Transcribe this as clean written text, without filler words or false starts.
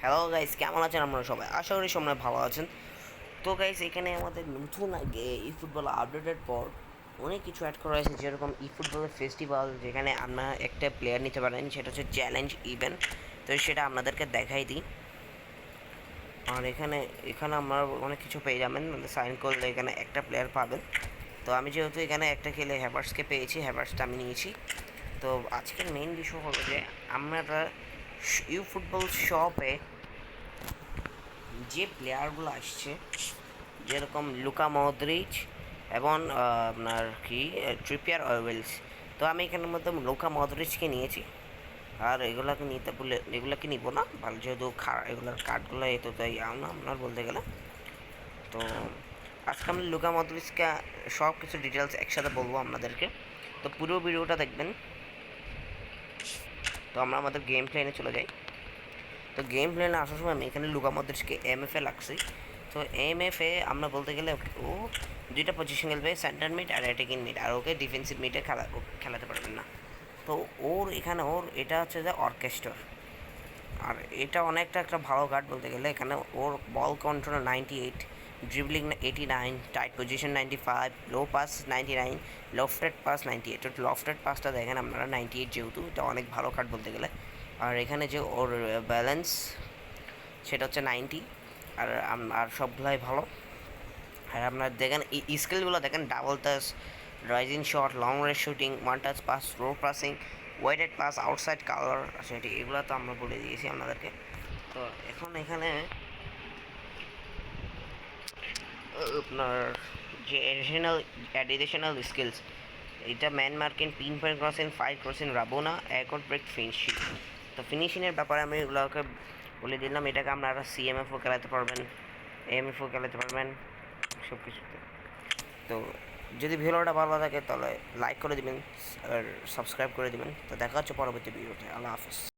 Hello guys, কেমন আছেন আপনারা সবাই? আশা করি সবাই ভালো আছেন। তো গাইস, এখানে আমাদের নতুন আগে ই ফুটবল আপডেটের পর অনেক কিছু অ্যাড করা হয়েছে, যেরকম ই ফুটবলের ফেস্টিভ্যাল, যেখানে আপনারা একটা প্লেয়ার নিতে পারেন, সেটা হচ্ছে চ্যালেঞ্জ ইভেন্ট। তো সেটা আপনাদেরকে দেখাই দিই। আর এখানে এখানে আমরা অনেক কিছু পেয়ে যাবেন, মানে সাইন করলে এখানে একটা প্লেয়ার পাবেন। তো আমি যেহেতু এখানে একটা খেলে হ্যাভার্সকে পেয়েছি, হ্যাভার্সটা আমি নিয়েছি। তো আজকের মেইন বিষয় হলো যে আমরা ইউ ফুটবল শপে যে প্লেয়ারগুলো আসছে, যেরকম লুকা মদ্রিচ এবং আপনার কি ট্রিপিয়ার ওয়েলস। তো আমি এখানের মধ্যে লুকা মদ্রিচকে নিয়েছি। আর এগুলোকে নিতে বলে এগুলোকে নিব না, ভালো যেহেতু এগুলোর কার্ডগুলো এত তাই না আপনার বলতে গেলে। তো আজকে আমি লুকা মদ্রিচকে সব কিছু ডিটেলস একসাথে বলবো আপনাদেরকে। তো পুরো ভিডিওটা দেখবেন। তো আমরা আমাদের গেম প্লেনে চলে যাই। তো গেম প্লেনে আসার সময় আমি এখানে লুকা মদ্রিচকে এমএফে লাগছি। তো এমএফে আমরা বলতে গেলে ও দুইটা পজিশন খেলবে, সেন্টার মিড আর অ্যাটাকিং মিড, আর ওকে ডিফেন্সিভ মিডে খেলাতে পারবেন না। তো ওর এখানে এটা হচ্ছে যে অর্কেস্ট্রার। আর এটা অনেকটা একটা ভালো কার্ড বলতে গেলে। এখানে ওর ball control 98, dribbling 89, tight position 95, low pass 99, lofted pass 98। তো লফটেড পাসটা দেখেন আপনারা 98, যেহেতু এটা অনেক ভালো কার্ড বলতে গেলে। আর এখানে যে ওর ব্যালেন্স সেটা হচ্ছে 90। আর আর সবগুলাই ভালো। আর আপনার দেখেন এই স্কিলগুলো দেখেন, double touch, rising shot, long range shooting, one touch pass, slow passing, weighted pass, outside curler, সেটি এগুলো তো আমরা বলে দিয়েছি আপনাদেরকে। তো এখন এখানে আপনার যে অ্যাডিশনাল স্কিলস, এটা man marking, pin point crossing, 5% রাবোনা, accord break, finishing. তো ফিনিশিংয়ের ব্যাপারে আমি এগুলোকে বলে দিলাম। এটাকে আপনারা সিএমএফও খেলাতে পারবেন, এএমএফও খেলাতে পারবেন, সব কিছুতে। তো যদি ভিডিওটা ভালো থাকে তাহলে লাইক করে দিবেন আর সাবস্ক্রাইব করে দিবেন। তো দেখা হচ্ছে পরবর্তী ভিডিওতে। আল্লাহ হাফিজ।